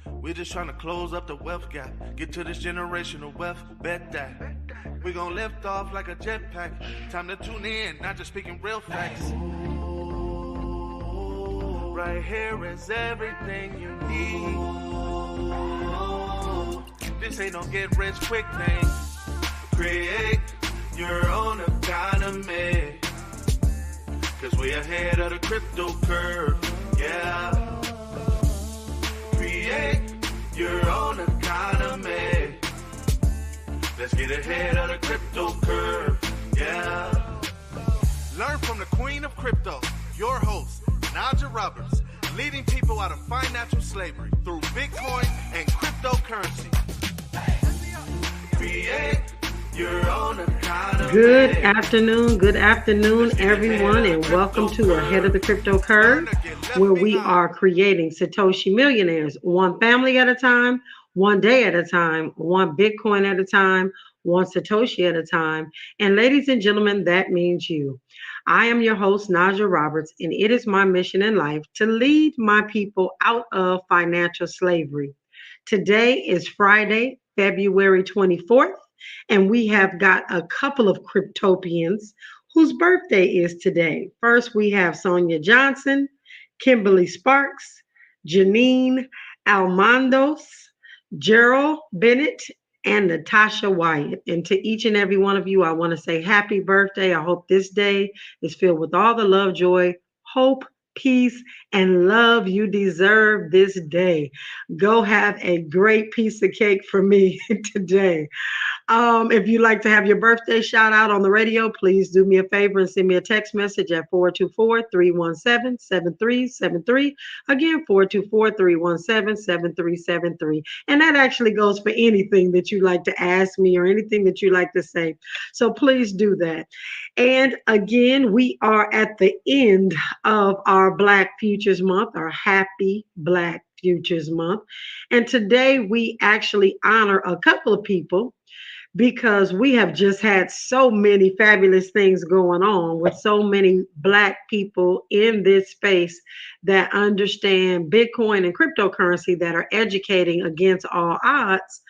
We're just trying to close up the wealth gap. Get to this generational wealth, bet that. We're gonna lift off like a jetpack. Time to tune in, not just speaking real facts. Right here is everything you need. This ain't no get rich quick thing. Create your own economy. Cause we ahead of the crypto curve, yeah. Create your own economy. Let's get ahead of the crypto curve, yeah. Learn from the queen of crypto, your host, Najah Roberts, leading people out of financial slavery through Bitcoin and cryptocurrency. Create your own economy. Good afternoon, everyone, and welcome to Ahead of the Crypto Curve, where we are creating Satoshi millionaires, one family at a time, one day at a time, one Bitcoin at a time, one Satoshi at a time. And ladies and gentlemen, that means you. I am your host, Najah Roberts, and it is my mission in life to lead my people out of financial slavery. Today is Friday, February 24th. And we have got a couple of Cryptopians whose birthday is today. First, we have Sonia Johnson, Kimberly Sparks, Janine Almondos, Gerald Bennett, and Natasha Wyatt. And to each and every one of you, I want to say happy birthday. I hope this day is filled with all the love, joy, hope, peace, and love you deserve this day. Go have a great piece of cake for me today. If you'd like to have your birthday shout out on the radio, please do me a favor and send me a text message at 424-317-7373. Again, 424-317-7373. And that actually goes for anything that you'd like to ask me or anything that you'd like to say. So please do that. And again, we are at the end of our Black Futures Month, our Happy Black Futures Month. And today we actually honor a couple of people because we have just had so many fabulous things going on with so many Black people in this space that understand Bitcoin and cryptocurrency, that are educating against all odds.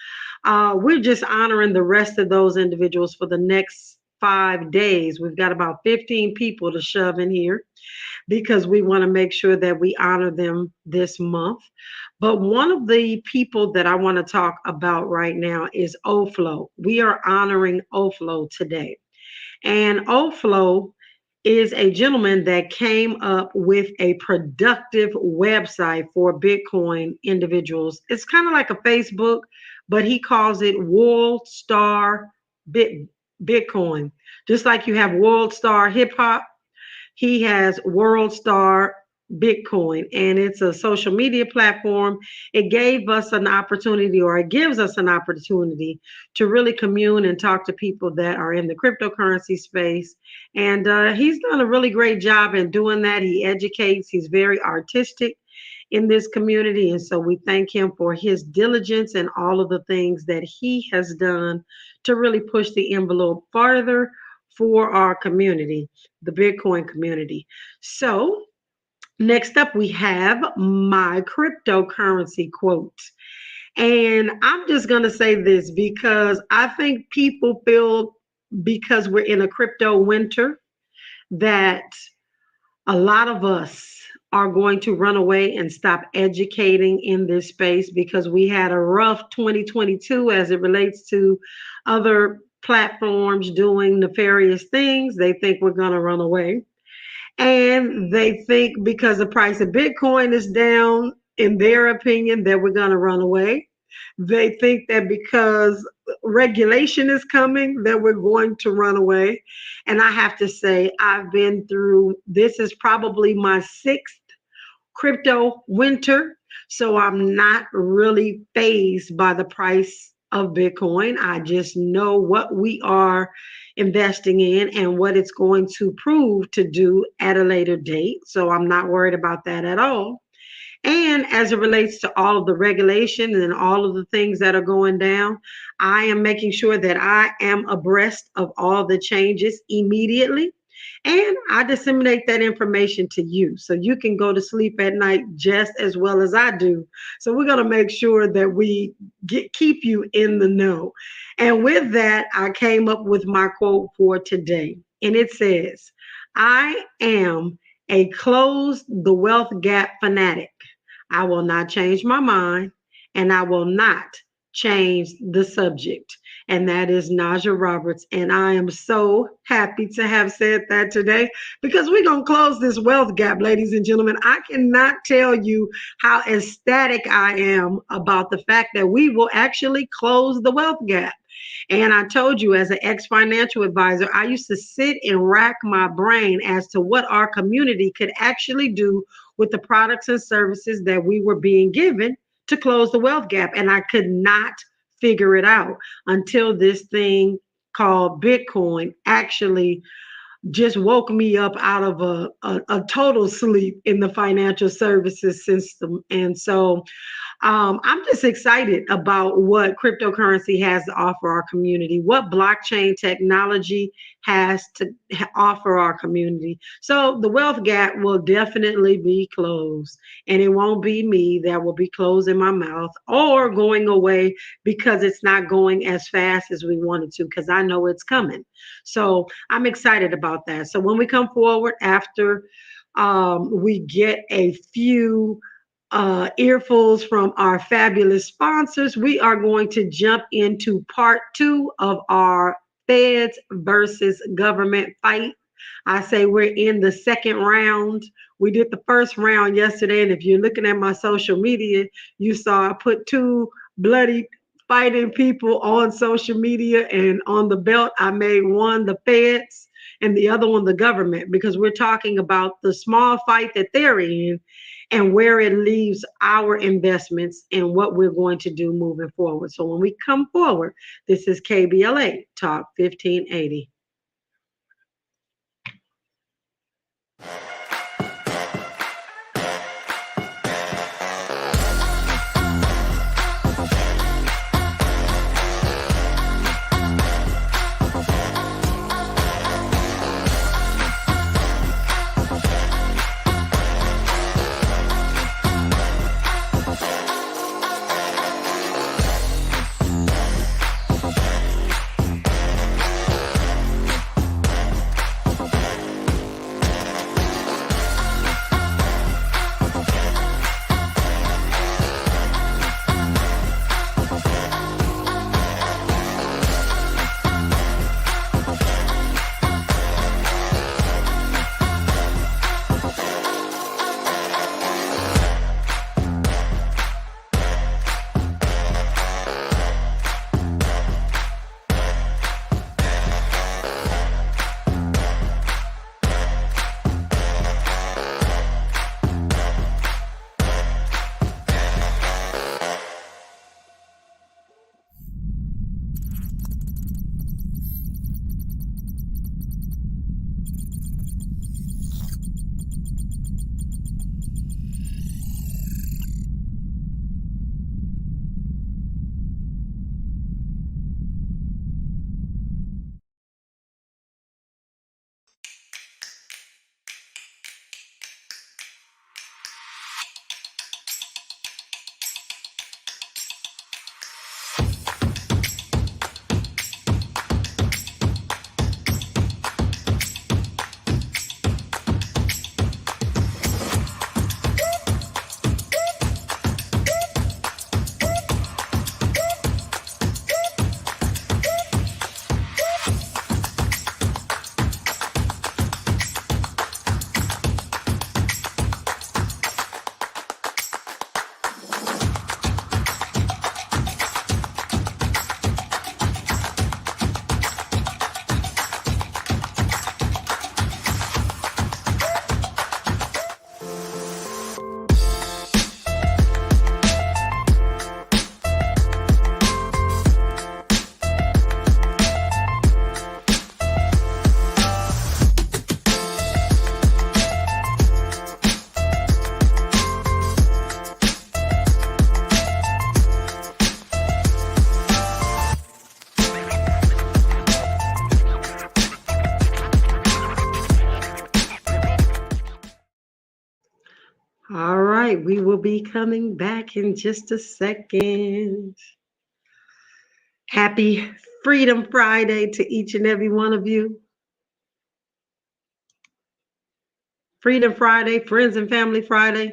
We're just honoring the rest of those individuals for the next 5 days. We've got about 15 people to shove in here because we want to make sure that we honor them this month. But one of the people that I want to talk about right now is Oflo. We are honoring Oflo today. And Oflo is a gentleman that came up with a productive website for Bitcoin individuals. It's kind of like a Facebook, but he calls it World Star Bitcoin. Just like you have World Star Hip Hop, he has World Star Bitcoin, and it's a social media platform. It gave us an opportunity, or it gives us an opportunity to really commune and talk to people that are in the cryptocurrency space. And he's done a really great job in doing that. He educates, he's very artistic in this community. And so we thank him for his diligence and all of the things that he has done to really push the envelope farther for our community, the Bitcoin community. So next up, we have my cryptocurrency quote. And I'm just going to say this because I think people feel, because we're in a crypto winter, that a lot of us are going to run away and stop educating in this space because we had a rough 2022 as it relates to other platforms doing nefarious things. They think we're going to run away. And they think because the price of Bitcoin is down, in their opinion, that we're going to run away. They think that because regulation is coming, that we're going to run away. And I have to say, I've been through, this is probably my 6th crypto winter. So I'm not really fazed by the price of Bitcoin. I just know what we are investing in and what it's going to prove to do at a later date. So I'm not worried about that at all. And as it relates to all of the regulation and all of the things that are going down, I am making sure that I am abreast of all the changes immediately. And I disseminate that information to you so you can go to sleep at night just as well as I do. So we're going to make sure that we keep you in the know. And with that, I came up with my quote for today. And it says, I am a close the wealth gap fanatic. I will not change my mind, and I will not change the subject. And that is Najah Roberts. And I am so happy to have said that today because we're going to close this wealth gap, ladies and gentlemen. I cannot tell you how ecstatic I am about the fact that we will actually close the wealth gap. And I told you, as an ex financial advisor, I used to sit and rack my brain as to what our community could actually do with the products and services that we were being given to close the wealth gap. And I could not figure it out until this thing called Bitcoin actually just woke me up out of a total sleep in the financial services system. And so I'm just excited about what cryptocurrency has to offer our community, what blockchain technology has to offer our community. So the wealth gap will definitely be closed, and it won't be me that will be closing my mouth or going away because it's not going as fast as we wanted to, because I know it's coming. So I'm excited about that. So when we come forward after we get a few earfuls from our fabulous sponsors, we are going to jump into part 2 of our feds versus government fight. I say we're in the second round. We did the first round yesterday, and if you're looking at my social media, you saw I put 2 bloody fighting people on social media, and on the belt I made one the feds and the other one the government, because we're talking about the small fight that they're in and where it leaves our investments and what we're going to do moving forward. So when we come forward, this is KBLA Talk 1580. All right, we will be coming back in just a second. Happy Freedom Friday to each and every one of you. Freedom Friday, Friends and Family Friday.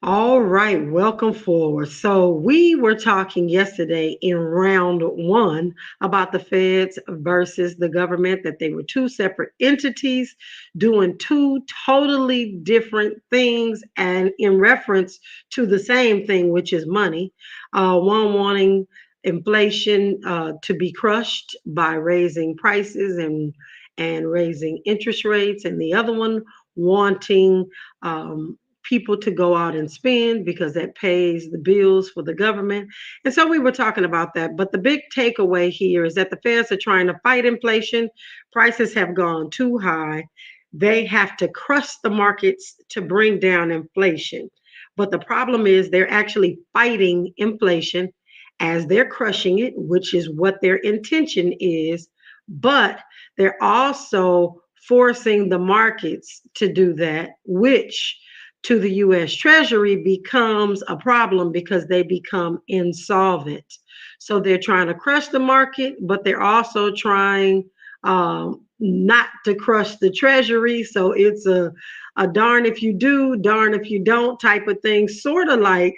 All right, welcome forward. So, we were talking yesterday in round one about the feds versus the government, that they were two separate entities doing two totally different things and in reference to the same thing, which is money. One wanting inflation to be crushed by raising prices and raising interest rates, and the other one wanting people to go out and spend because that pays the bills for the government. And so we were talking about that. But the big takeaway here is that the feds are trying to fight inflation. Prices have gone too high. They have to crush the markets to bring down inflation. But the problem is they're actually fighting inflation as they're crushing it, which is what their intention is. But they're also forcing the markets to do that, which to the US Treasury becomes a problem because they become insolvent. So they're trying to crush the market, but they're also trying not to crush the Treasury. So it's a darn if you do, darn if you don't type of thing, sort of like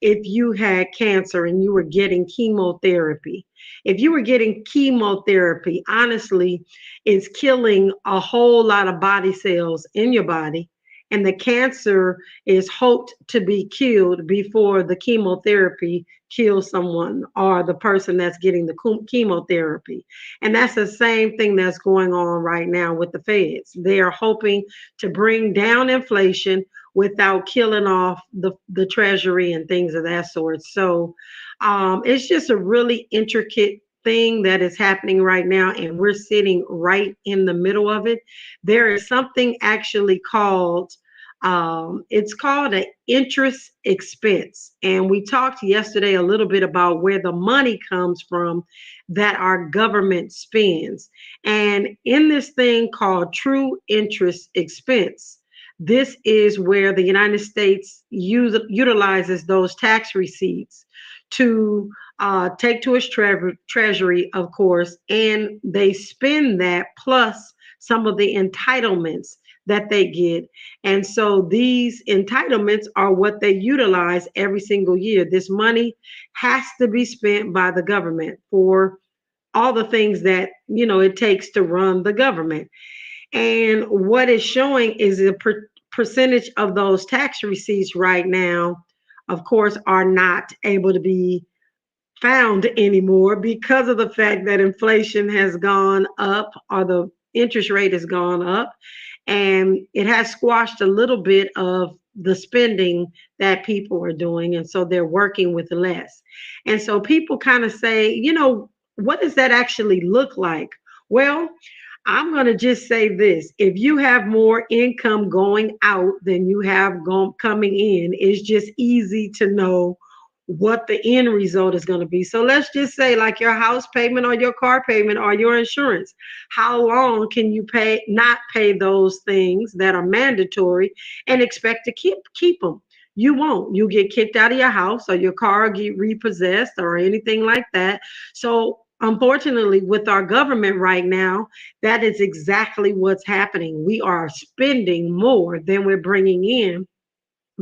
if you had cancer and you were getting chemotherapy. If you were getting chemotherapy, honestly, it's killing a whole lot of body cells in your body, and the cancer is hoped to be killed before the chemotherapy kills someone or the person that's getting the chemotherapy. And that's the same thing that's going on right now with the feds. They are hoping to bring down inflation without killing off the treasury and things of that sort. So it's just a really intricate thing that is happening right now, and we're sitting right in the middle of it. There is something actually called it's called an interest expense. And we talked yesterday a little bit about where the money comes from that our government spends. And in this thing called true interest expense, this is where the United States utilizes those tax receipts to take to its treasury, of course, and they spend that plus some of the entitlements that they get. And so these entitlements are what they utilize every single year. This money has to be spent by the government for all the things that, it takes to run the government. And what it's showing is a percentage of those tax receipts right now, of course, are not able to be found anymore because of the fact that inflation has gone up or the interest rate has gone up, and it has squashed a little bit of the spending that people are doing, and so they're working with less. And so people kind of say, what does that actually look like? Well, I'm going to just say this. If you have more income going out than you have coming in, it's just easy to know what the end result is going to be. So let's just say, like your house payment or your car payment or your insurance. How long can you not pay those things that are mandatory and expect to keep them? You won't. You get kicked out of your house, or your car get repossessed or anything like that. So unfortunately, with our government right now, that is exactly what's happening. We are spending more than we're bringing in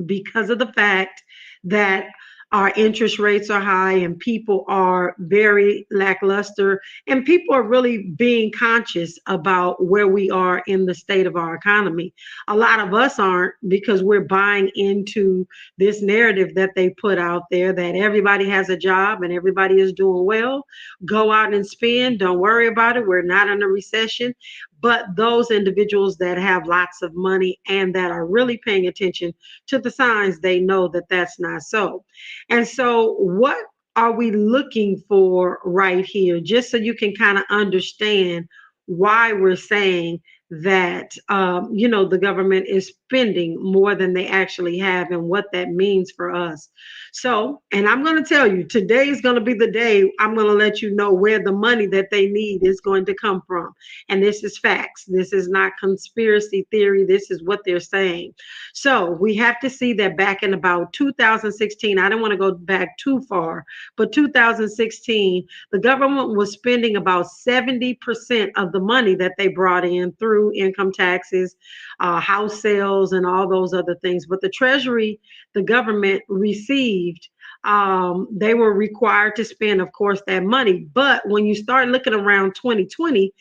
because of the fact that our interest rates are high and people are very lackluster, and people are really being conscious about where we are in the state of our economy. A lot of us aren't, because we're buying into this narrative that they put out there that everybody has a job and everybody is doing well. Go out and spend, don't worry about it, we're not in a recession. But those individuals that have lots of money and that are really paying attention to the signs, they know that that's not so. And so, what are we looking for right here? Just so you can kind of understand why we're saying that the government is spending more than they actually have, and what that means for us. So, and I'm going to tell you, today is going to be the day I'm going to let you know where the money that they need is going to come from. And this is facts. This is not conspiracy theory. This is what they're saying. So we have to see that back in about 2016, I don't want to go back too far, but 2016, the government was spending about 70% of the money that they brought in through income taxes, house sales, and all those other things. But the Treasury, the government received, they were required to spend, of course, that money. But when you start looking around 2020,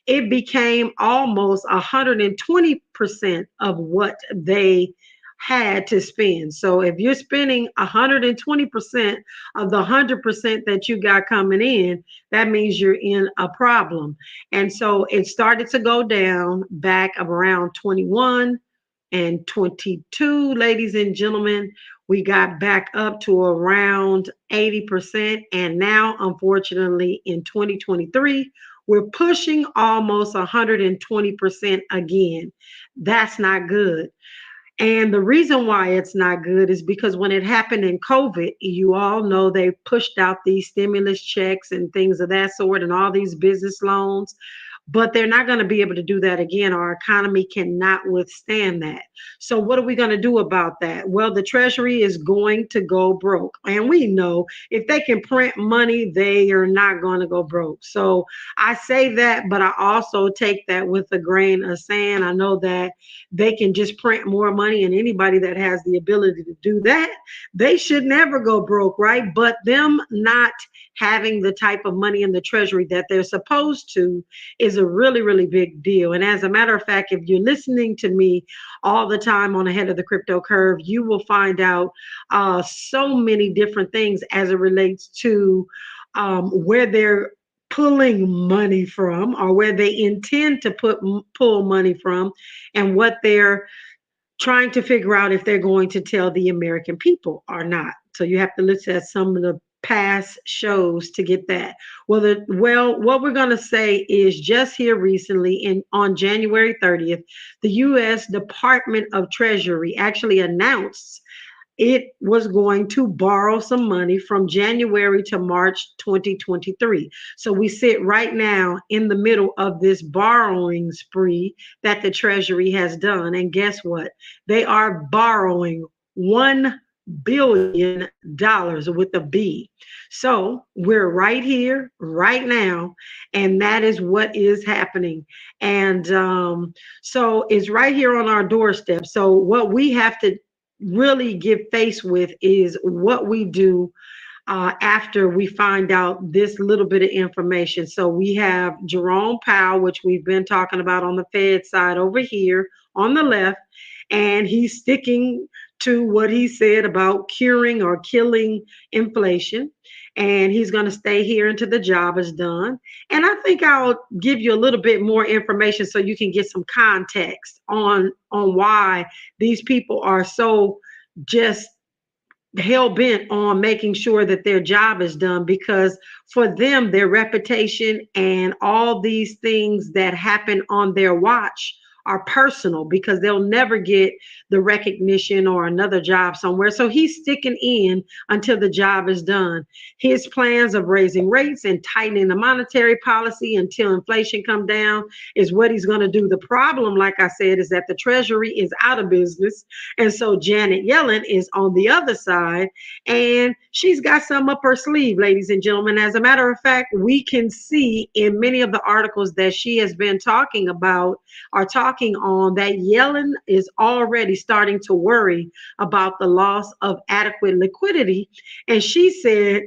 it became almost 120% of what they had to spend. So if you're spending 120% of the 100% that you got coming in, that means you're in a problem. And so it started to go down back around 21 and 22, ladies and gentlemen. We got back up to around 80%. And now, unfortunately, in 2023, we're pushing almost 120% again. That's not good. And the reason why it's not good is because when it happened in COVID, you all know they pushed out these stimulus checks and things of that sort and all these business loans. But they're not going to be able to do that again. Our economy cannot withstand that. So, what are we going to do about that? Well, the Treasury is going to go broke. And we know if they can print money, they are not going to go broke. So, I say that, but I also take that with a grain of sand. I know that they can just print more money, and anybody that has the ability to do that, they should never go broke, right? But them not having the type of money in the Treasury that they're supposed to is a really, really big deal. And as a matter of fact, if you're listening to me all the time on Ahead of the Crypto Curve, you will find out so many different things as it relates to where they're pulling money from, or where they intend to pull money from, and what they're trying to figure out if they're going to tell the American people or not. So you have to listen at some of the past shows to get that. What we're going to say is just here recently, on January 30th, the U.S. Department of Treasury actually announced it was going to borrow some money from January to March 2023. So we sit right now in the middle of this borrowing spree that the Treasury has done. And guess what? They are borrowing $1 billion with a B. So we're right here, right now, and that is what is happening. And so it's right here on our doorstep. So what we have to really give face with is what we do after we find out this little bit of information. So we have Jerome Powell, which we've been talking about on the Fed side over here on the left, and he's sticking to what he said about curing or killing inflation. And he's going to stay here until the job is done. And I think I'll give you a little bit more information so you can get some context on why these people are so just hell bent on making sure that their job is done, because for them, their reputation and all these things that happen on their watch are personal, because they'll never get the recognition or another job somewhere. So he's sticking in until the job is done. His plans of raising rates and tightening the monetary policy until inflation come down is what he's going to do. The problem, like I said, is that the Treasury is out of business. And so Janet Yellen is on the other side, and she's got some up her sleeve, ladies and gentlemen. As a matter of fact, we can see in many of the articles that she has been talking about, or talking on, that Yellen is already starting to worry about the loss of adequate liquidity. And she said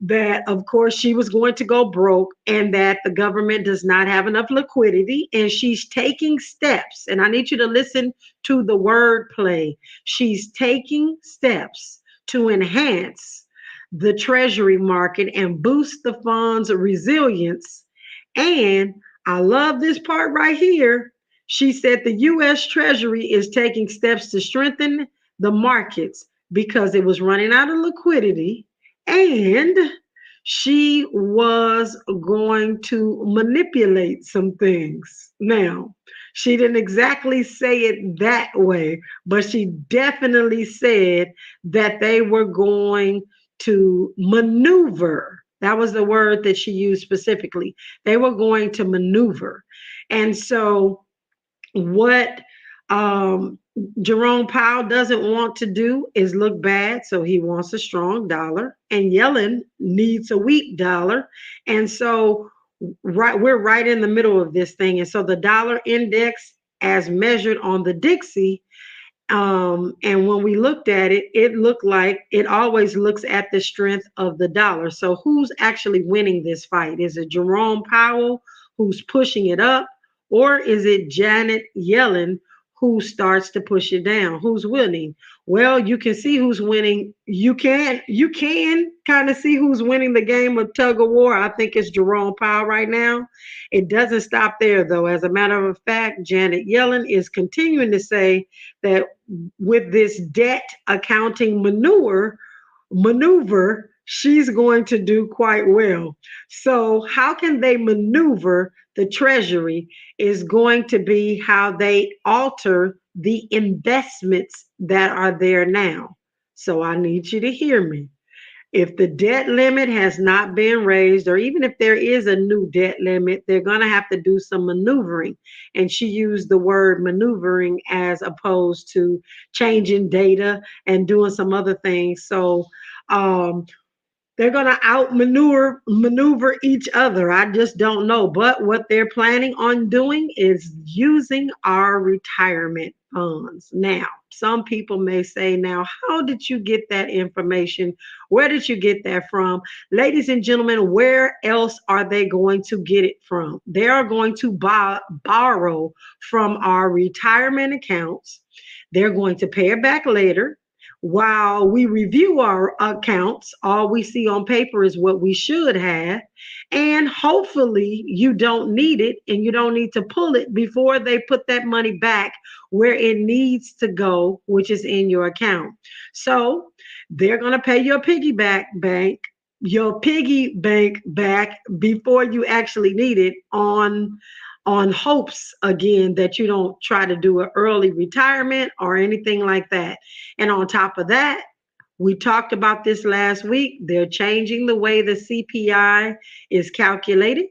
that, of course, she was going to go broke and that the government does not have enough liquidity. And she's taking steps. And I need you to listen to the wordplay. She's taking steps to enhance the Treasury market and boost the fund's resilience. And I love this part right here. She said the U.S. Treasury is taking steps to strengthen the markets because it was running out of liquidity, and she was going to manipulate some things. Now, She didn't exactly say it that way, but she definitely said that they were going to maneuver. That was the word that she used specifically. They were going to maneuver. And so, what um, Jerome Powell doesn't want to do is look bad. So, he wants a strong dollar, and Yellen needs a weak dollar. And so, we're right in the middle of this thing. And so, the dollar index, as measured on the Dixie, and when we looked at it, it looked like it always looks at the strength of the dollar. So who's actually winning this fight? Is it Jerome Powell who's pushing it up, or is it Janet Yellen who starts to push it down? Who's winning? Well, you can see who's winning. You can kind of see who's winning the game of tug of war. I think it's Jerome Powell right now. It doesn't stop there though. As a matter of fact, Janet Yellen is continuing to say that with this debt accounting maneuver, she's going to do quite well. So, how can they maneuver the treasury is going to be how they alter the investments that are there now. So, I need you to hear me. If the debt limit has not been raised, or even if there is a new debt limit, they're going to have to do some maneuvering. And she used the word maneuvering as opposed to changing data and doing some other things. So, um, they're going to maneuver each other. I just don't know. But what they're planning on doing is using our retirement funds. Now, some people may say, now, how did you get that information? Where did you get that from? Ladies and gentlemen, where else are they going to get it from? They are going to borrow from our retirement accounts. They're going to pay it back later. While we review our accounts, all we see on paper is what we should have. And hopefully, you don't need it and you don't need to pull it before they put that money back where it needs to go, which is in your account. So they're going to pay your piggy bank back before you actually need it on hopes again that you don't try to do an early retirement or anything like that. And on top of that, we talked about this last week. They're changing the way the CPI is calculated.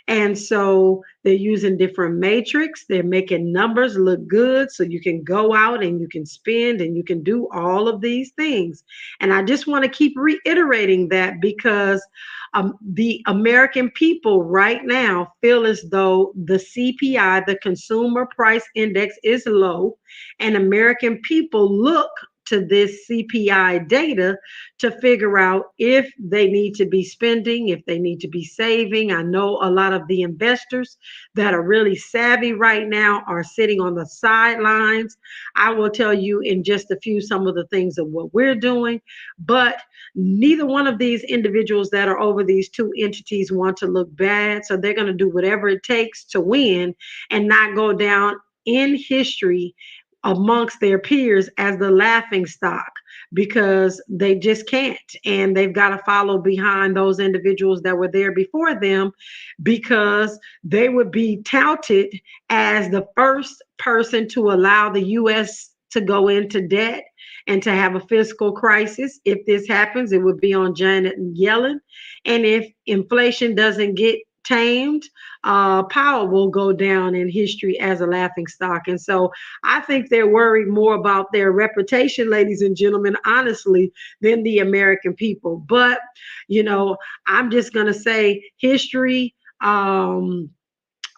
And so they're using different matrix. They're making numbers look good so you can go out and you can spend and you can do all of these things. And I just want to keep reiterating that because the American people right now feel as though the CPI, the Consumer Price Index, is low, and American people look to this CPI data to figure out if they need to be spending, if they need to be saving. I know a lot of the investors that are really savvy right now are sitting on the sidelines. I will tell you in just a few some of the things of what we're doing, but neither one of these individuals that are over these two entities want to look bad. So they're going to do whatever it takes to win and not go down in history amongst their peers as the laughing stock because they just can't, and they've got to follow behind those individuals that were there before them because they would be touted as the first person to allow the US to go into debt and to have a fiscal crisis. If this happens, it would be on Janet Yellen. And if inflation doesn't get tamed, Powell will go down in history as a laughing stock. And so I think they're worried more about their reputation, ladies and gentlemen, honestly, than the American people. But, I'm just going to say history.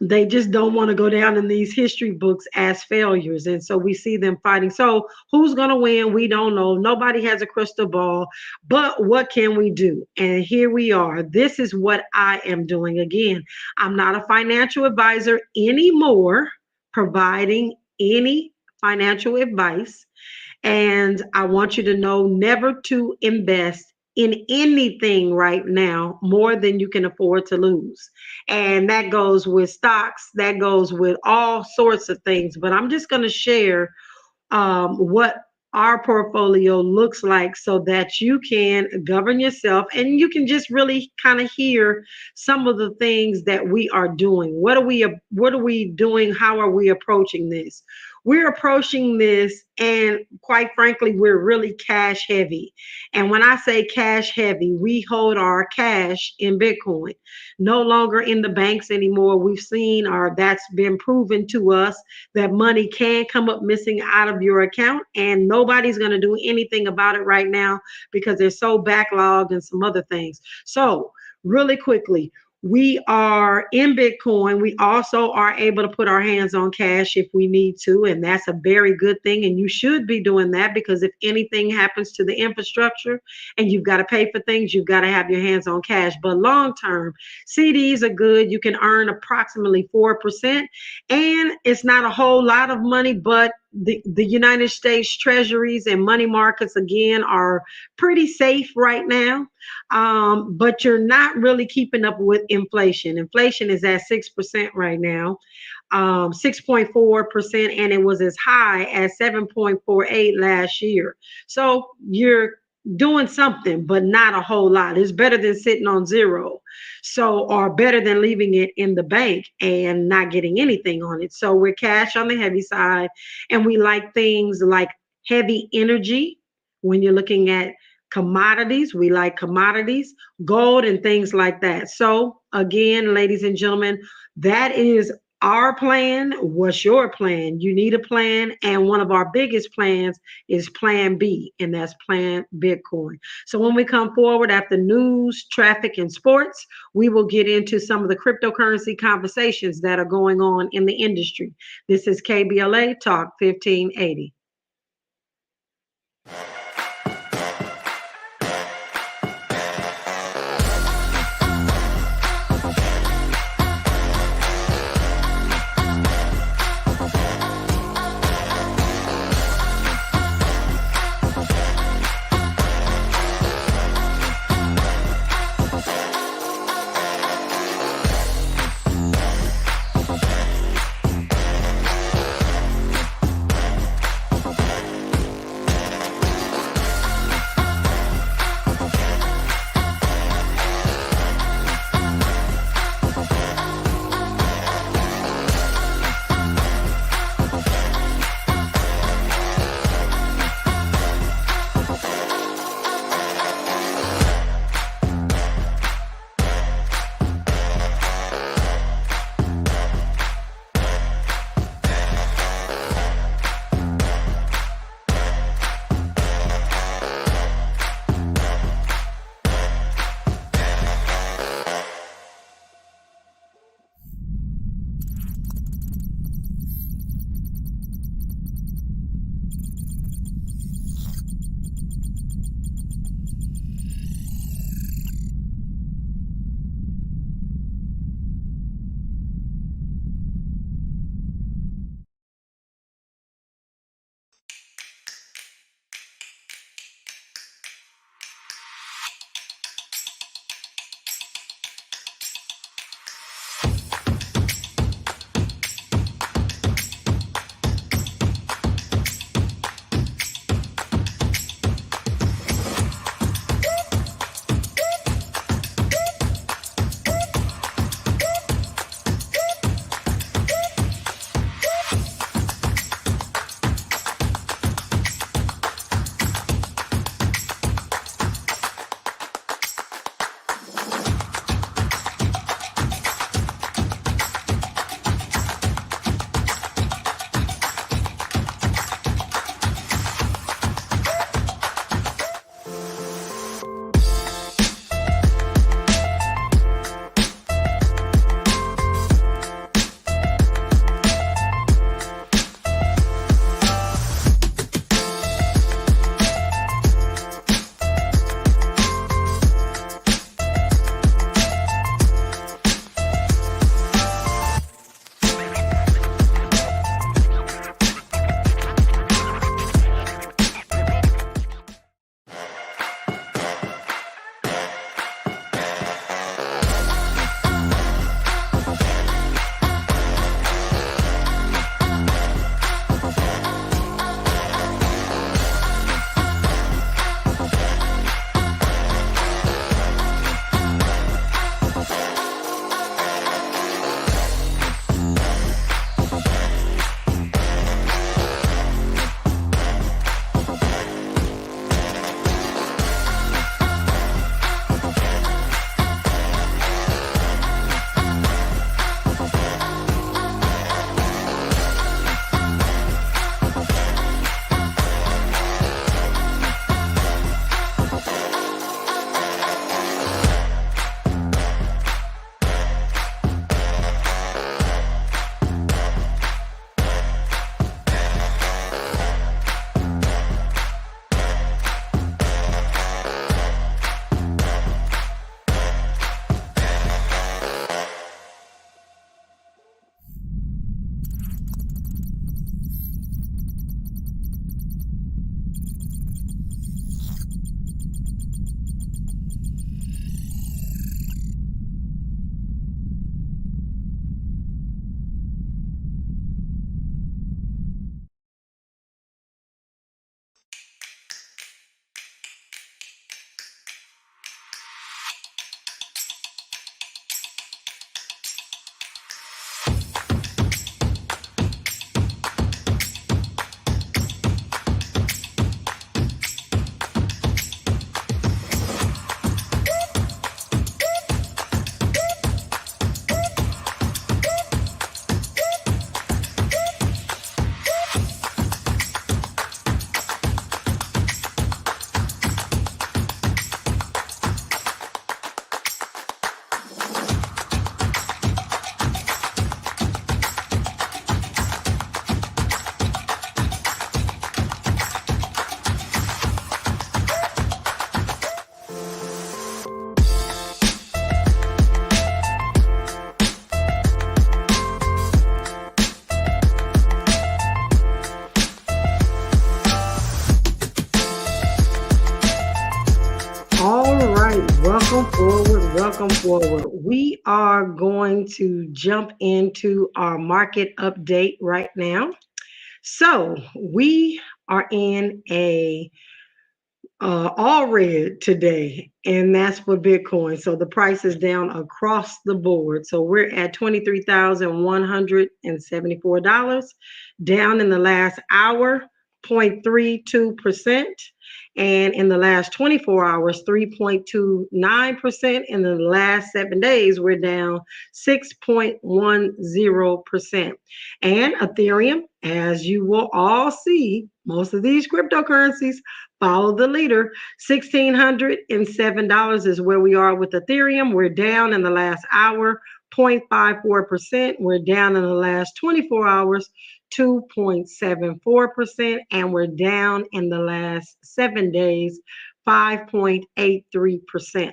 They just don't want to go down in these history books as failures. And so we see them fighting. So who's going to win? We don't know. Nobody has a crystal ball. But what can we do? And here we are. This is what I am doing. Again, I'm not a financial advisor anymore, providing any financial advice. And I want you to know never to invest in anything right now more than you can afford to lose. And that goes with stocks, that goes with all sorts of things. But I'm just going to share what our portfolio looks like so that you can govern yourself and you can just really kind of hear some of the things that we are doing. What are we doing? How are we approaching this? We're approaching this, and quite frankly, we're really cash heavy. And when I say cash heavy, we hold our cash in Bitcoin, no longer in the banks anymore. We've seen, or that's been proven to us, that money can come up missing out of your account, and nobody's going to do anything about it right now because they're so backlogged and some other things. So, really quickly, we are in Bitcoin. We also are able to put our hands on cash if we need to, and that's a very good thing. And you should be doing that because if anything happens to the infrastructure and you've got to pay for things, you've got to have your hands on cash. But long term, CDs are good. You can earn approximately 4%, and it's not a whole lot of money, but the United States treasuries and money markets, again, are pretty safe right now. But you're not really keeping up with inflation. Inflation is at 6% right now, 6.4%, and it was as high as 7.48 last year. So you're doing something, but not a whole lot. It's better than sitting on zero. So, or better than leaving it in the bank and not getting anything on it. So we're cash on the heavy side, and we like things like heavy energy. When you're looking at commodities, we like commodities, gold, and things like that. So, again, ladies and gentlemen, that is our plan. What's your plan? You need a plan, and one of our biggest plans is Plan B, and that's Plan Bitcoin. So when we come forward after news, traffic, and sports, we will get into some of the cryptocurrency conversations that are going on in the industry. This is KBLA Talk 1580. Welcome forward. Welcome forward. We are going to jump into our market update right now. So we are in a all red today, and that's for Bitcoin. So the price is down across the board. So we're at $23,174, down in the last hour, 0.32%. And in the last 24 hours, 3.29%. In the last 7 days, we're down 6.10%. And Ethereum, as you will all see, most of these cryptocurrencies follow the leader. $1,607 is where we are with Ethereum. We're down in the last hour, 0.54%. We're down in the last 24 hours, 2.74%. And we're down in the last 7 days, 5.83%.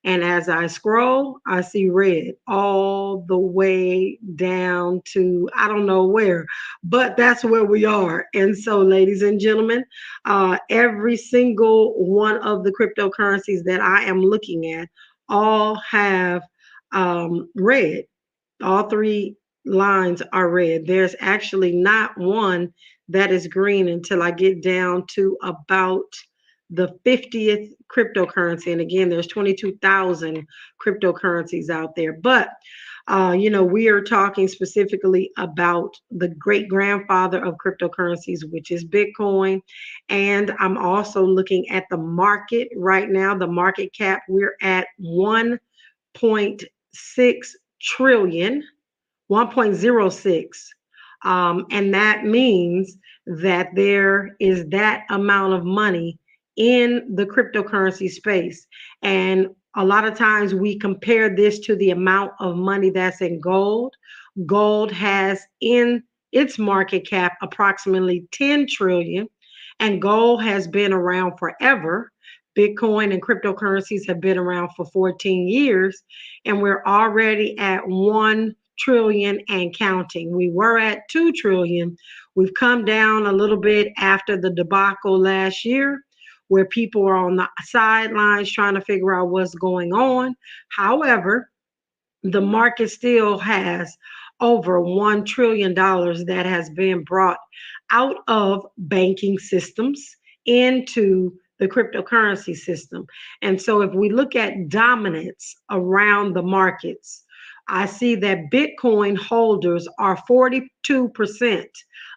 And as I scroll, I see red all the way down to I don't know where, but that's where we are. And so, ladies and gentlemen, every single one of the cryptocurrencies that I am looking at all have red. All three lines are red. There's actually not one that is green until I get down to about the 50th cryptocurrency. And again, there's 22,000 cryptocurrencies out there. But we are talking specifically about the great grandfather of cryptocurrencies, which is Bitcoin. And I'm also looking at the market right now. The market cap, we're at 1.6 trillion, 1.06. And that means that there is that amount of money in the cryptocurrency space. And a lot of times we compare this to the amount of money that's in gold. Gold has in its market cap approximately 10 trillion, and gold has been around forever. Bitcoin and cryptocurrencies have been around for 14 years, and we're already at 1 trillion and counting. We were at 2 trillion. We've come down a little bit after the debacle last year, where people are on the sidelines trying to figure out what's going on. However, the market still has over $1 trillion that has been brought out of banking systems into the cryptocurrency system. And so if we look at dominance around the markets, I see that Bitcoin holders are 42%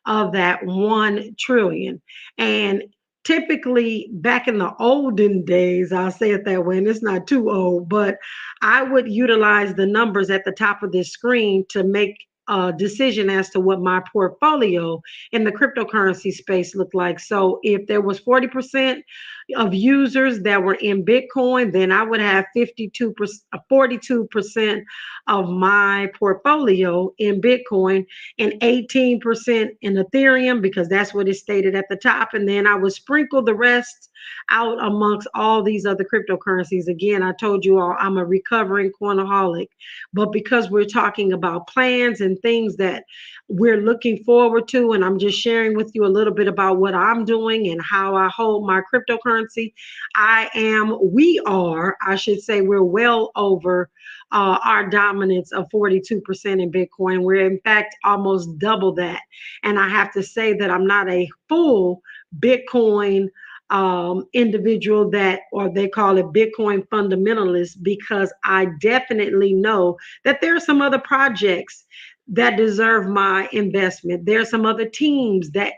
of that 1 trillion. And typically back in the olden days, I'll say it that way, and it's not too old, but I would utilize the numbers at the top of this screen to make a decision as to what my portfolio in the cryptocurrency space looked like. So if there was 40% of users that were in Bitcoin, then I would have 42% of my portfolio in Bitcoin and 18% in Ethereum, because that's what is stated at the top. And then I would sprinkle the rest out amongst all these other cryptocurrencies. Again, I told you all I'm a recovering coinaholic, but because we're talking about plans and things that we're looking forward to, and I'm just sharing with you a little bit about what I'm doing and how I hold my cryptocurrency. I should say, we're well over our dominance of 42% in Bitcoin. We're in fact almost double that. And I have to say that I'm not a full Bitcoin individual or they call it Bitcoin fundamentalist, because I definitely know that there are some other projects that deserve my investment. There are some other teams that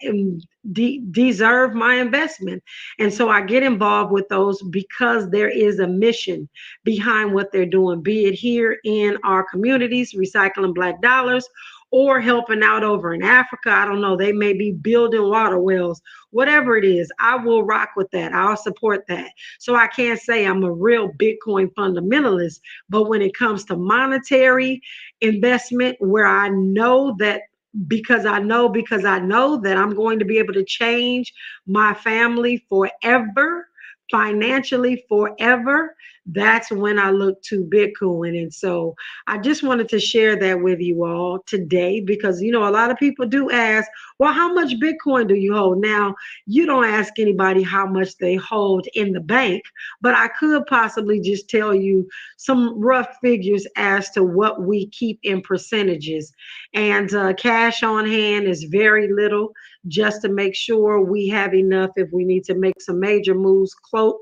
deserve my investment. And so I get involved with those because there is a mission behind what they're doing, be it here in our communities, recycling Black dollars, or helping out over in Africa. I don't know. They may be building water wells, whatever it is. I will rock with that. I'll support that. So I can't say I'm a real Bitcoin fundamentalist, but when it comes to monetary investment, where I know that because I know that I'm going to be able to change my family forever, financially forever, that's when I look to Bitcoin. And so I just wanted to share that with you all today because, a lot of people do ask, well, how much Bitcoin do you hold? Now, you don't ask anybody how much they hold in the bank, but I could possibly just tell you some rough figures as to what we keep in percentages. And cash on hand is very little, just to make sure we have enough if we need to make some major moves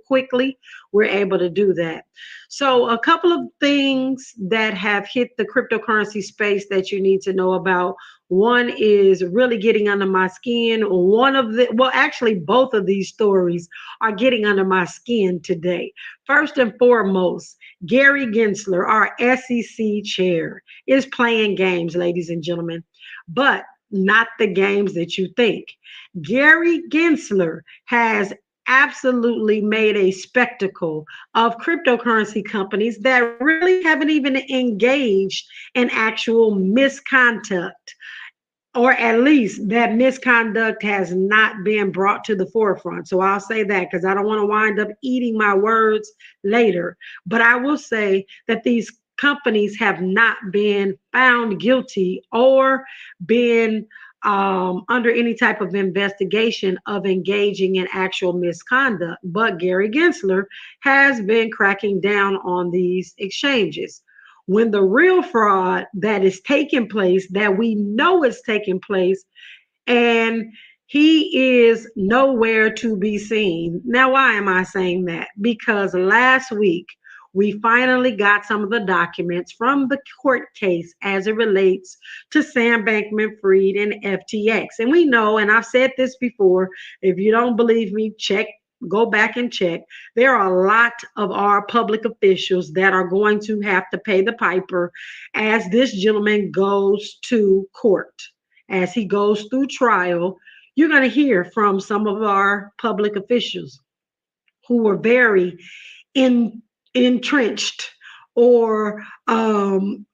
quickly. We're able to do that. So, a couple of things that have hit the cryptocurrency space that you need to know about. One is really getting under my skin. Actually, both of these stories are getting under my skin today. First and foremost, Gary Gensler, our SEC chair, is playing games, ladies and gentlemen, but not the games that you think. Gary Gensler has absolutely made a spectacle of cryptocurrency companies that really haven't even engaged in actual misconduct, or at least that misconduct has not been brought to the forefront. So I'll say that because I don't want to wind up eating my words later. But I will say that these companies have not been found guilty or been under any type of investigation of engaging in actual misconduct. But Gary Gensler has been cracking down on these exchanges when the real fraud that is taking place, that we know is taking place, and he is nowhere to be seen. Now, why am I saying that? Because last week, we finally got some of the documents from the court case as it relates to Sam Bankman-Fried and FTX. And we know, and I've said this before, if you don't believe me, go back and check. There are a lot of our public officials that are going to have to pay the piper as this gentleman goes to court. As he goes through trial, you're going to hear from some of our public officials who were very entrenched or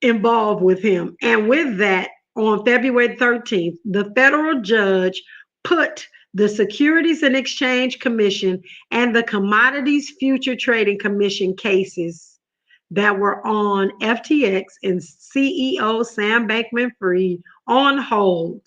involved with him. And with that, on February 13th, the federal judge put the Securities and Exchange Commission and the Commodities Future Trading Commission cases that were on FTX and CEO Sam Bankman-Fried on hold.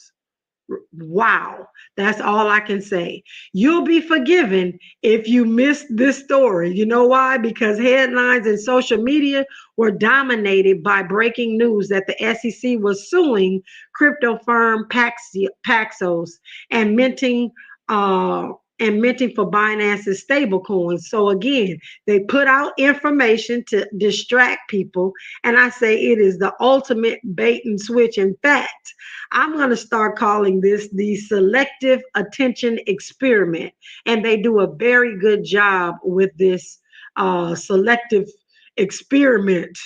Wow, that's all I can say. You'll be forgiven if you missed this story. You know why? Because headlines and social media were dominated by breaking news that the SEC was suing crypto firm Paxos and minting for Binance's stablecoins. So again, they put out information to distract people, and I say it is the ultimate bait and switch. In fact, I'm going to start calling this the selective attention experiment, and they do a very good job with this selective experiment,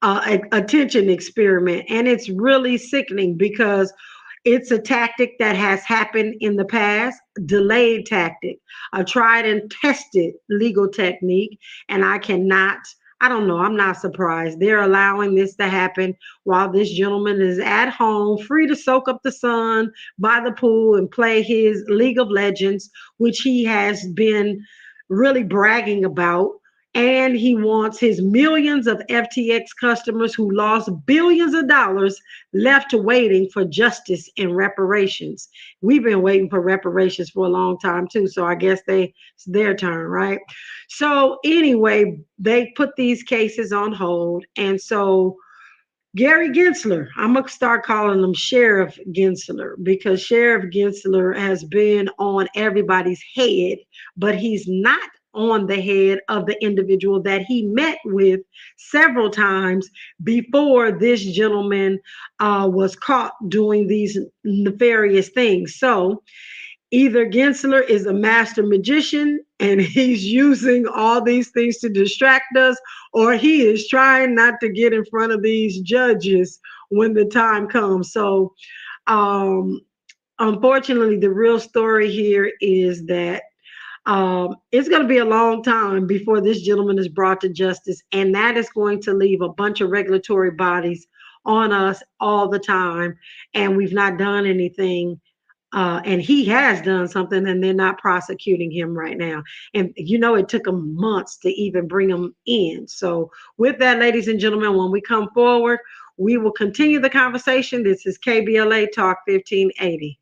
attention experiment, and it's really sickening because it's a tactic that has happened in the past, delayed tactic, a tried and tested legal technique. And I don't know, I'm not surprised. They're allowing this to happen while this gentleman is at home, free to soak up the sun by the pool and play his League of Legends, which he has been really bragging about. And he wants his millions of FTX customers who lost billions of dollars left waiting for justice and reparations. We've been waiting for reparations for a long time too, so I guess it's their turn, right? So anyway, they put these cases on hold, and so Gary Gensler, I'm going to start calling him Sheriff Gensler because Sheriff Gensler has been on everybody's head, but he's not on the head of the individual that he met with several times before this gentleman was caught doing these nefarious things. So either Gensler is a master magician and he's using all these things to distract us, or he is trying not to get in front of these judges when the time comes. So unfortunately, the real story here is that it's going to be a long time before this gentleman is brought to justice, and that is going to leave a bunch of regulatory bodies on us all the time, and we've not done anything and he has done something, and they're not prosecuting him right now. And it took them months to even bring him in. So, with that, ladies and gentlemen, when we come forward, we will continue the conversation. This is KBLA Talk 1580.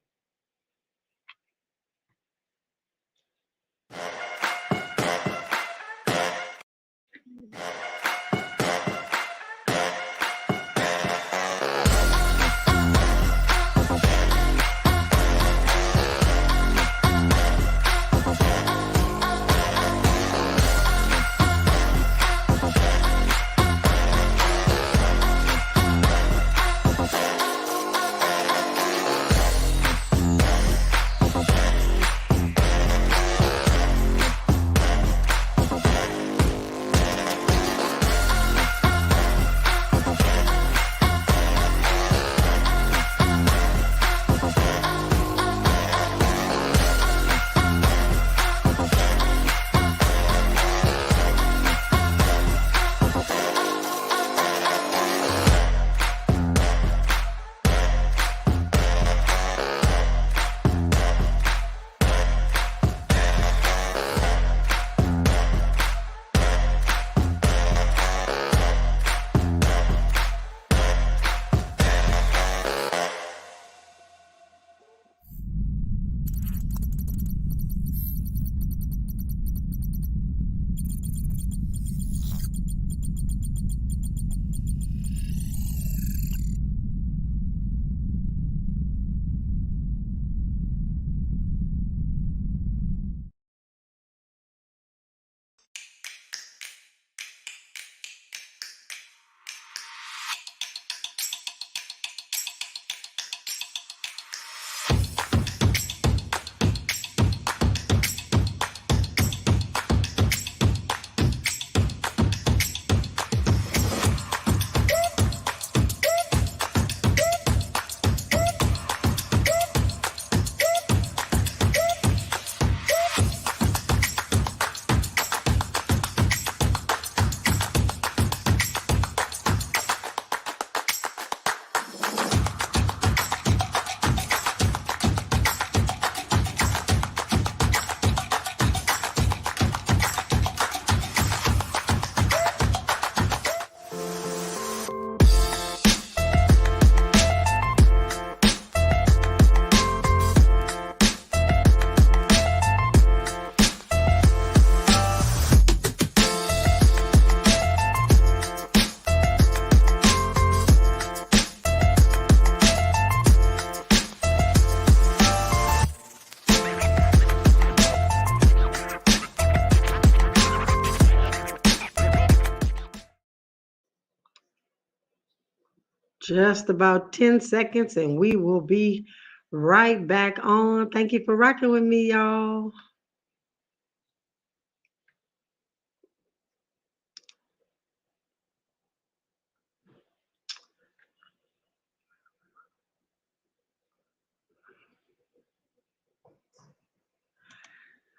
Just about 10 seconds, and we will be right back on. Thank you for rocking with me, y'all.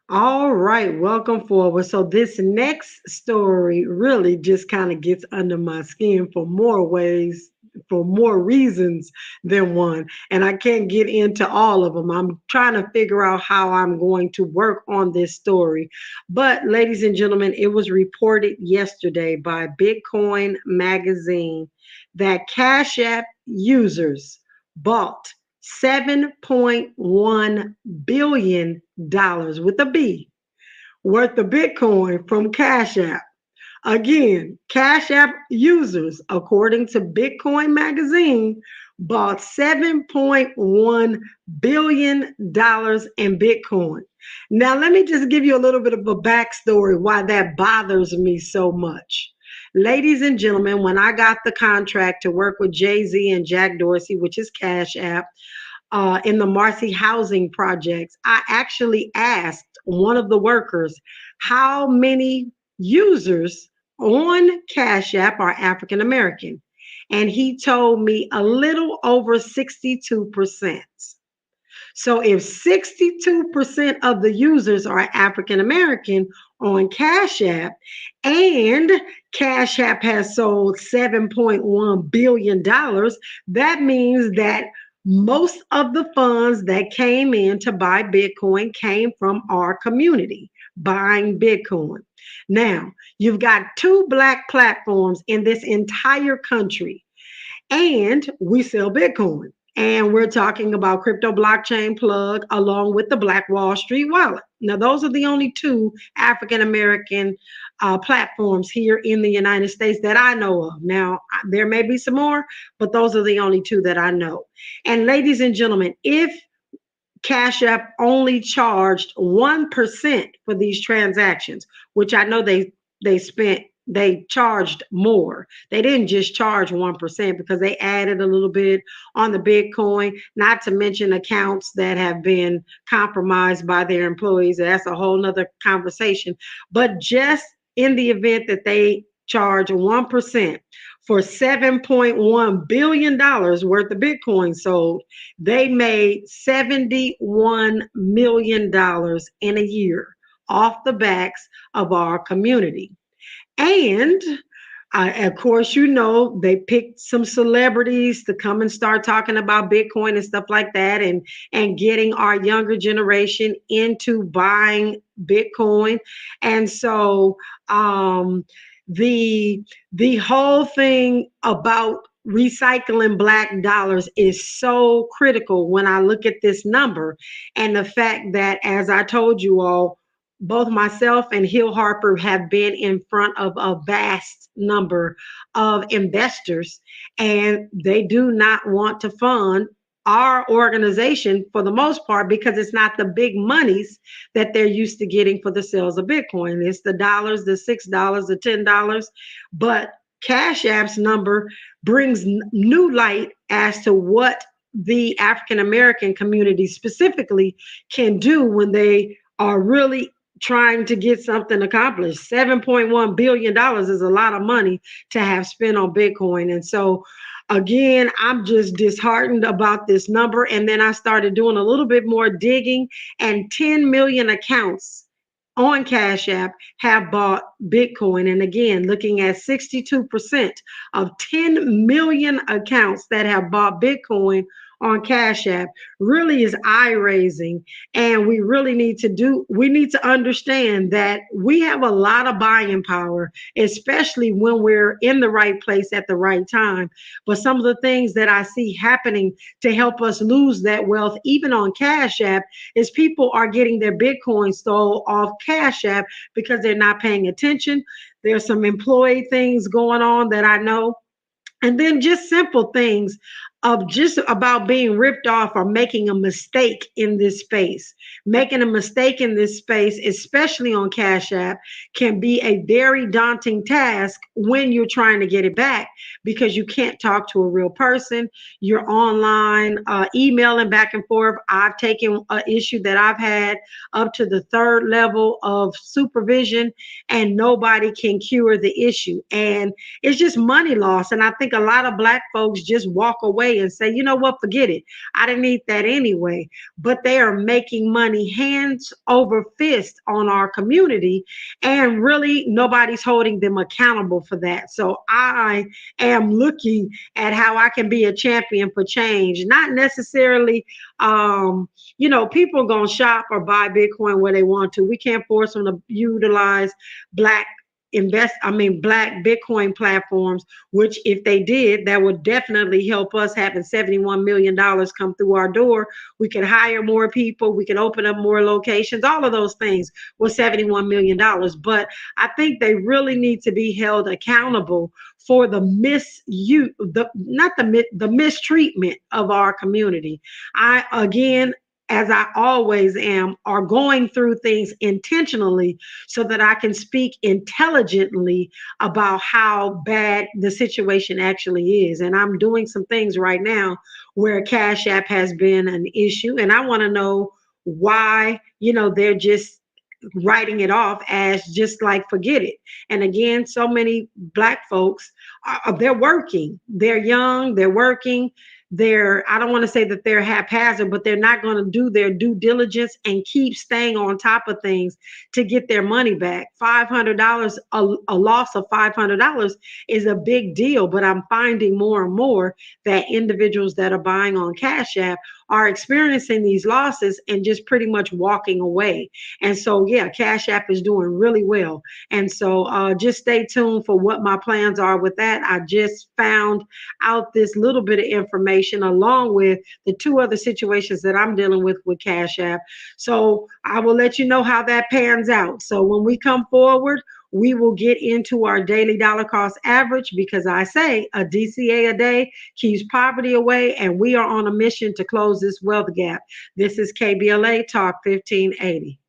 All right, welcome forward. So, this next story really just kind of gets under my skin for more ways, for more reasons than one. And I can't get into all of them. I'm trying to figure out how I'm going to work on this story. But, ladies and gentlemen, it was reported yesterday by Bitcoin Magazine that Cash App users bought $7.1 billion with a B worth of Bitcoin from Cash App. Again, Cash App users, according to Bitcoin Magazine, bought $7.1 billion in Bitcoin. Now, let me just give you a little bit of a backstory why that bothers me so much. Ladies and gentlemen, when I got the contract to work with Jay-Z and Jack Dorsey, which is Cash App, in the Marcy housing projects, I actually asked one of the workers how many users on Cash App are African American. And he told me a little over 62%. So if 62% of the users are African American on Cash App, and Cash App has sold $7.1 billion, that means that Most of the funds that came in to buy Bitcoin came from our community buying Bitcoin. Now, you've got two black platforms in this entire country, and we sell Bitcoin. And we're talking about Crypto Blockchain Plug along with the Black Wall Street Wallet. Now, those are the only two African American platforms here in the United States that I know of. Now, there may be some more, but those are the only two that I know. And ladies and gentlemen, if Cash App only charged 1% for these transactions, which I know they charged more. They didn't just charge 1% because they added a little bit on the Bitcoin, not to mention accounts that have been compromised by their employees. That's a whole nother conversation. But just in the event that they charge 1% for $7.1 billion worth of Bitcoin sold, they made $71 million in a year off the backs of our community. And of course, they picked some celebrities to come and start talking about Bitcoin and stuff like that, and getting our younger generation into buying Bitcoin. And so the the whole thing about recycling black dollars is so critical when I look at this number, and the fact that, as I told you all, both myself and Hill Harper have been in front of a vast number of investors, and they do not want to fund our organization for the most part because it's not the big monies that they're used to getting for the sales of Bitcoin. It's the dollars, the $6, the $10. But Cash App's number brings new light as to what the African American community specifically can do when they are really trying to get something accomplished. $7.1 billion is a lot of money to have spent on Bitcoin. And so, again, I'm just disheartened about this number. And then I started doing a little bit more digging, and 10 million accounts on Cash App have bought Bitcoin. And again, looking at 62% of 10 million accounts that have bought Bitcoin on Cash App really is eye raising. And we need to understand that we have a lot of buying power, especially when we're in the right place at the right time. But some of the things that I see happening to help us lose that wealth, even on Cash App, is people are getting their Bitcoin stole off Cash App because they're not paying attention. There's some employee things going on that I know. And then just simple things of just about being ripped off or making a mistake in this space. Making a mistake in this space, especially on Cash App, can be a very daunting task when you're trying to get it back because you can't talk to a real person. You're online, emailing back and forth. I've taken an issue that I've had up to the third level of supervision, and nobody can cure the issue. And it's just money loss. And I think a lot of Black folks just walk away and say, you know what, forget it. I didn't need that anyway. But they are making money hands over fist on our community, and really nobody's holding them accountable for that. So I am looking at how I can be a champion for change, not necessarily, people are going to shop or buy Bitcoin where they want to. We can't force them to utilize black black Bitcoin platforms, which if they did, that would definitely help us having $71 million come through our door. We could hire more people. We could open up more locations, all of those things with $71 million. But I think they really need to be held accountable for the misuse, the mistreatment of our community. Again, as I always am, are going through things intentionally so that I can speak intelligently about how bad the situation actually is. And I'm doing some things right now where Cash App has been an issue, and I want to know why, they're just writing it off as just like forget it. And again, so many Black folks they're working, they're young, they're working, I don't want to say that they're haphazard, but they're not going to do their due diligence and keep staying on top of things to get their money back. $500, a loss of $500 is a big deal, but I'm finding more and more that individuals that are buying on Cash App are experiencing these losses and just pretty much walking away. And so, yeah, Cash App is doing really well. And so just stay tuned for what my plans are with that. I just found out this little bit of information along with the two other situations that I'm dealing with Cash App. So I will let you know how that pans out. So when we come forward, we will get into our daily dollar cost average, because I say a DCA a day keeps poverty away, and we are on a mission to close this wealth gap. This is KBLA Talk 1580.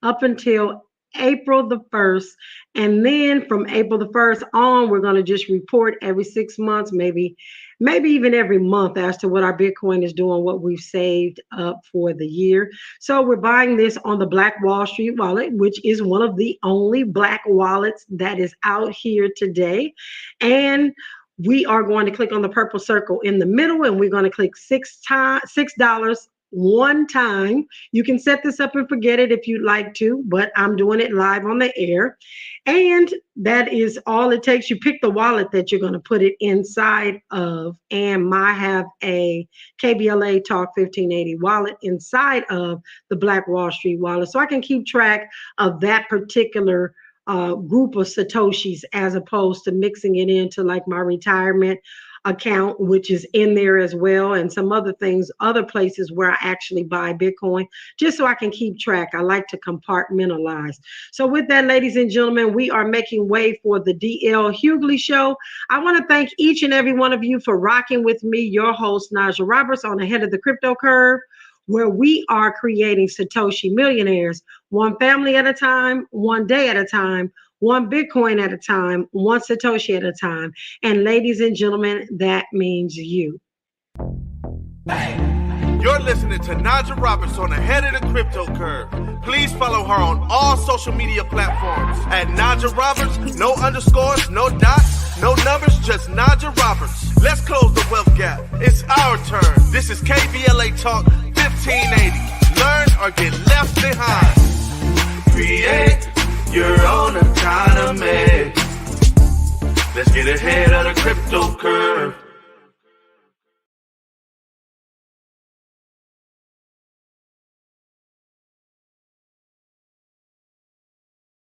Up until April the 1st. And then from April the 1st on, we're going to just report every 6 months, maybe even every month, as to what our Bitcoin is doing, what we've saved up for the year. So we're buying this on the Black Wall Street wallet, which is one of the only Black wallets that is out here today. And we are going to click on the purple circle in the middle, and we're going to click $6 one time. You can set this up and forget it if you'd like to, but I'm doing it live on the air. And that is all it takes. You pick the wallet that you're going to put it inside of. And I have a KBLA Talk 1580 wallet inside of the Black Wall Street wallet, so I can keep track of that particular group of Satoshis, as opposed to mixing it into like my retirement account, which is in there as well, and some other things, other places where I actually buy Bitcoin, just so I can keep track. I like to compartmentalize. So with that, ladies and gentlemen, we are making way for the DL Hughley Show. I want to thank each and every one of you for rocking with me, your host, Najah Roberts, on Ahead of the Crypto Curve, where we are creating Satoshi millionaires, one family at a time, one day at a time, one Bitcoin at a time, one Satoshi at a time. And ladies and gentlemen, that means you. Hey. You're listening to Najah Roberts on Ahead of the Crypto Curve. Please follow her on all social media platforms at Najah Roberts, no underscores, no dots, No numbers, just Najah Roberts. Let's close the wealth gap. It's our turn. This is KBLA Talk 1580. Learn or get left behind. Create your own economy. Let's get ahead of the crypto curve.